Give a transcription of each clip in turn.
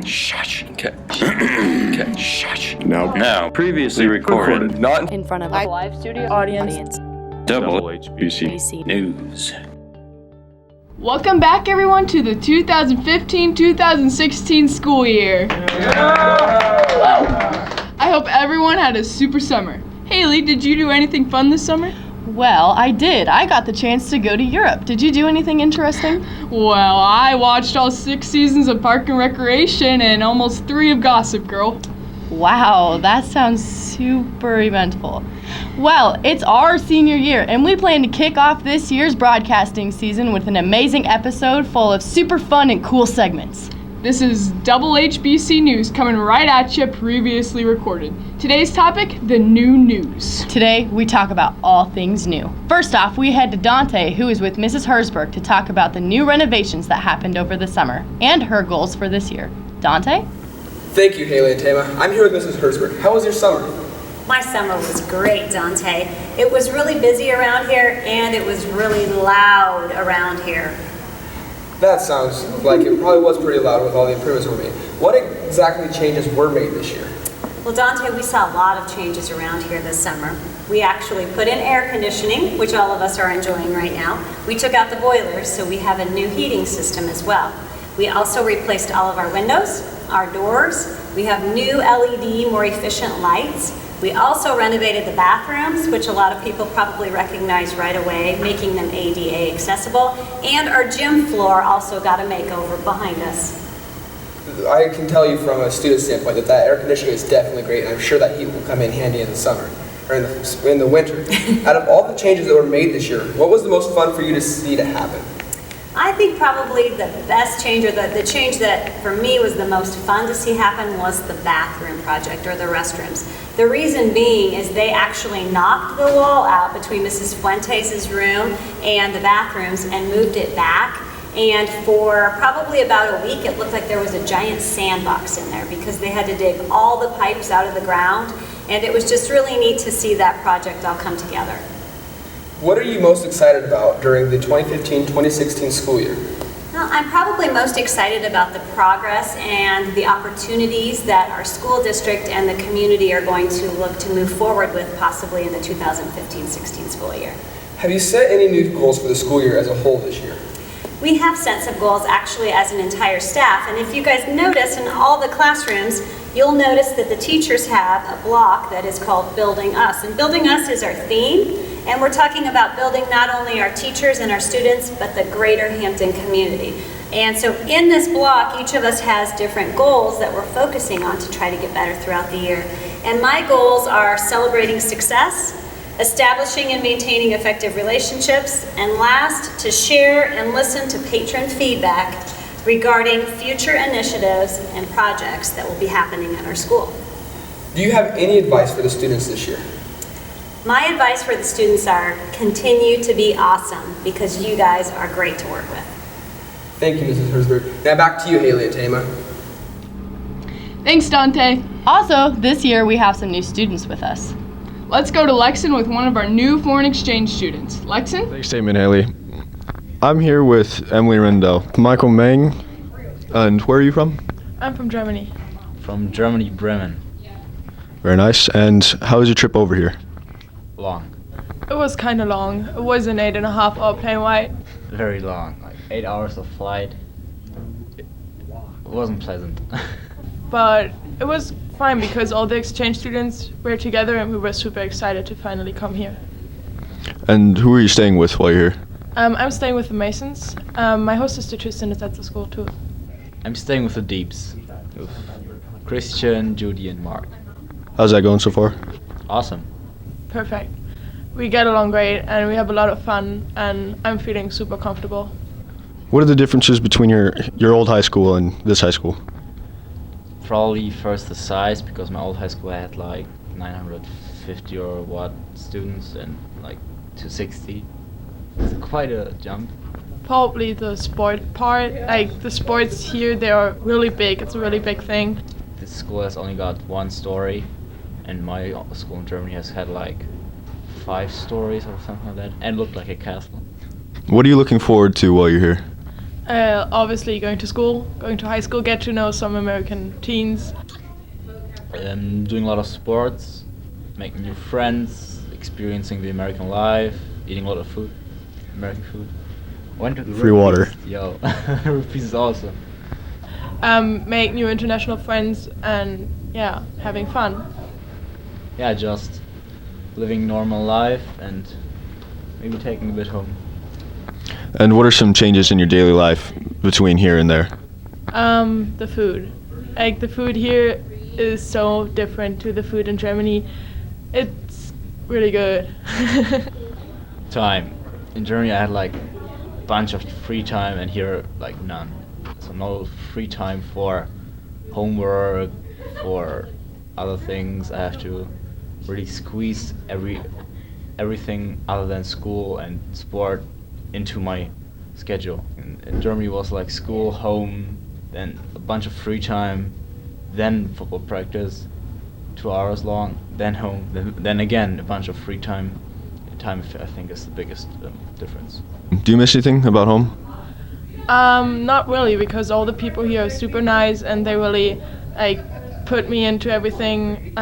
Shush. Okay. Shush. Now, previously recorded, Not in front of a live studio audience. double HBC news. Welcome back, everyone, to the 2015-2016 school year. I hope everyone had a super summer. Haley, did you do anything fun this summer? Well, I did. I got the chance to go to Europe. Did you do anything interesting? Well, I watched all 6 seasons of Park and Recreation and almost 3 of Gossip Girl. Wow, that sounds super eventful. Well, it's our senior year, and we plan to kick off this year's broadcasting season with an amazing episode full of super fun and cool segments. This is double HBC news coming right at you, previously recorded. Today's topic, the new news. Today, we talk about all things new. First off, we head to Dante, who is with Mrs. Herzberg, to talk about the new renovations that happened over the summer and her goals for this year. Dante? Thank you, Haley and Tama. I'm here with Mrs. Herzberg. How was your summer? My summer was great, Dante. It was really busy around here, and it was really loud around here. That sounds like it probably was pretty loud with all the improvements were made. What exactly changes were made this year? Well, Dante, we saw a lot of changes around here this summer. We actually put in air conditioning, which all of us are enjoying right now. We took out the boilers, so we have a new heating system as well. We also replaced all of our windows, our doors. We have new LED, more efficient lights. We also renovated the bathrooms, which a lot of people probably recognize right away, making them ADA accessible. And our gym floor also got a makeover behind us. I can tell you from a student standpoint that air conditioning is definitely great, and I'm sure that heat will come in handy in the summer, or in the winter. Out of all the changes that were made this year, what was the most fun for you to see to happen? I think probably the best change, or the change that for me was the most fun to see happen, was the bathroom project, or the restrooms. The reason being is they actually knocked the wall out between Mrs. Fuentes' room and the bathrooms and moved it back. And for probably about a week, it looked like there was a giant sandbox in there because they had to dig all the pipes out of the ground. And it was just really neat to see that project all come together. What are you most excited about during the 2015-2016 school year? Well, I'm probably most excited about the progress and the opportunities that our school district and the community are going to look to move forward with possibly in the 2015-16 school year. Have you set any new goals for the school year as a whole this year? We have set some goals actually as an entire staff, and if you guys notice in all the classrooms, you'll notice that the teachers have a block that is called Building Us. And Building Us is our theme, and we're talking about building not only our teachers and our students, but the greater Hampton community. And so in this block, each of us has different goals that we're focusing on to try to get better throughout the year. And my goals are celebrating success, establishing and maintaining effective relationships, and last, to share and listen to patron feedback regarding future initiatives and projects that will be happening at our school. Do you have any advice for the students this year? My advice for the students are continue to be awesome because you guys are great to work with. Thank you, Mrs. Herzberg. Now back to you, Haley and Tama. Thanks, Dante. Also, this year we have some new students with us. Let's go to Lexon with one of our new foreign exchange students. Lexon? Thanks, Statement, Haley. I'm here with Emily Rendell, Michael Meng, and where are you from? I'm from Germany. From Germany, Bremen. Very nice. And how was your trip over here? Long. It was kind of long. It was an 8.5-hour plane ride. Very long. Like 8 hours of flight. It wasn't pleasant. But it was fine because all the exchange students were together and we were super excited to finally come here. And who are you staying with while you're here? I'm staying with the Masons. My host sister Tristan is at the school too. I'm staying with the Deeps. With Christian, Judy, and Mark. How's that going so far? Awesome. Perfect. We get along great and we have a lot of fun and I'm feeling super comfortable. What are the differences between your old high school and this high school? Probably first the size, because my old high school had like 950 or what students and like 260. It's quite a jump. Probably the sport part. Like the sports here, they are really big. It's a really big thing. This school has only got 1 story, and my school in Germany has had like 5 stories or something like that, and looked like a castle. What are you looking forward to while you're here? Obviously going to school, going to high school, get to know some American teens. Doing a lot of sports, making new friends, experiencing the American life, eating a lot of food, American food. Went to the Free water. Yo, Rupees is awesome. Make new international friends and yeah, having fun. Yeah, just living normal life and maybe taking a bit home. And what are some changes in your daily life between here and there? The food. Like the food here is so different to the food in Germany. It's really good. Time. In Germany I had like a bunch of free time and here like none. So no free time for homework, for other things. I have to really squeeze everything other than school and sport into my schedule. In Germany it was like school, home, then a bunch of free time, then football practice, 2 hours long, then home, then again a bunch of free time. Time I think is the biggest difference. Do you miss anything about home? Not really, because all the people here are super nice and they really like put me into everything.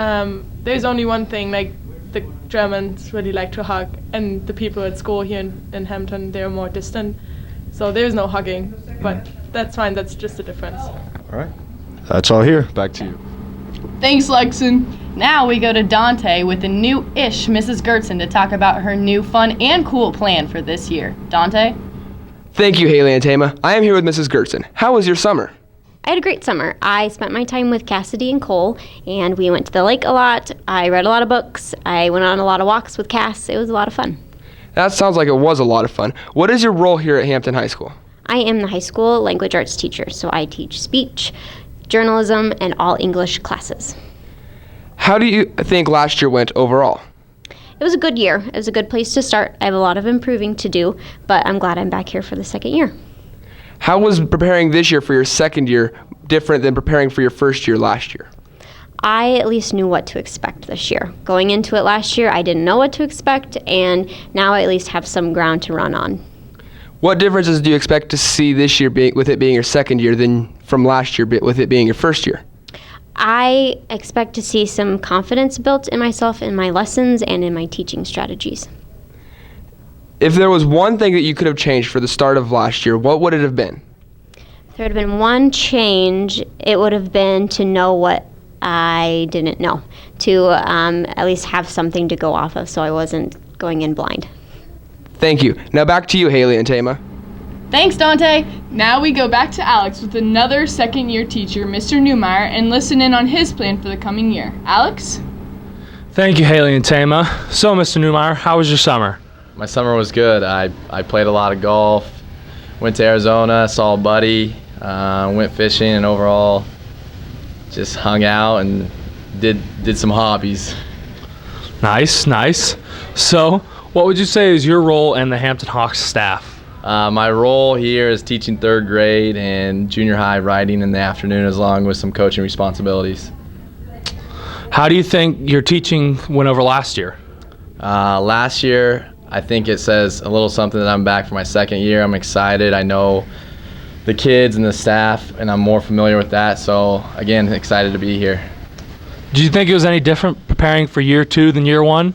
There's only one thing, like the Germans really like to hug, and the people at school here in Hampton, they're more distant, so there's no hugging, but that's fine, that's just a difference. All right. That's all here. Back to you. Thanks, Lexon. Now we go to Dante with the new-ish Mrs. Gertson to talk about her new fun and cool plan for this year. Dante? Thank you, Haley and Tama. I am here with Mrs. Gertson. How was your summer? I had a great summer. I spent my time with Cassidy and Cole, and we went to the lake a lot. I read a lot of books. I went on a lot of walks with Cass. It was a lot of fun. That sounds like it was a lot of fun. What is your role here at Hampton High School? I am the high school language arts teacher, so I teach speech, journalism, and all English classes. How do you think last year went overall? It was a good year. It was a good place to start. I have a lot of improving to do, but I'm glad I'm back here for the second year. How was preparing this year for your second year different than preparing for your first year last year? I at least knew what to expect this year. Going into it last year, I didn't know what to expect, and now I at least have some ground to run on. What differences do you expect to see this year with it being your second year than from last year with it being your first year? I expect to see some confidence built in myself in my lessons and in my teaching strategies. If there was one thing that you could have changed for the start of last year, what would it have been? If there had been one change, it would have been to know what I didn't know, to at least have something to go off of so I wasn't going in blind. Thank you. Now back to you, Haley and Tama. Thanks, Dante. Now we go back to Alex with another second-year teacher, Mr. Newmeyer, and listen in on his plan for the coming year. Alex? Thank you, Haley and Tama. So, Mr. Newmeyer, how was your summer? My summer was good. I played a lot of golf, went to Arizona, saw a buddy, went fishing, and overall just hung out and did some hobbies. Nice, nice. So, what would you say is your role in the Hampton Hawks staff? My role here is teaching third grade and junior high writing in the afternoon, along with some coaching responsibilities. How do you think your teaching went over last year? Last year, I think it says a little something that I'm back for my second year. I'm excited. I know the kids and the staff, and I'm more familiar with that. So, again, excited to be here. Do you think it was any different preparing for year two than year one?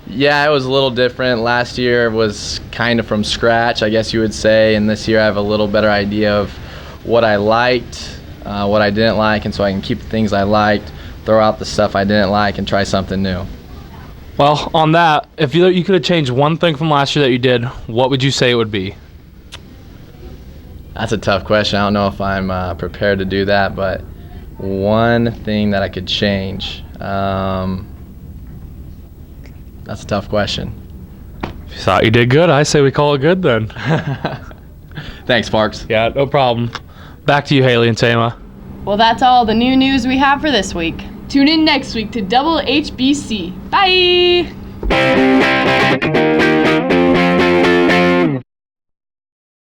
Yeah, it was a little different. Last year was kind of from scratch, I guess you would say, and this year I have a little better idea of what I liked, what I didn't like, and so I can keep the things I liked, throw out the stuff I didn't like, and try something new. Well, on that, if you could have changed one thing from last year that you did, what would you say it would be? That's a tough question. I don't know if I'm prepared to do that, but one thing that I could change. That's a tough question. If you thought you did good, I say we call it good then. Thanks, Marks. Yeah, no problem. Back to you, Haley and Tama. Well, that's all the new news we have for this week. Tune in next week to Double HBC. Bye!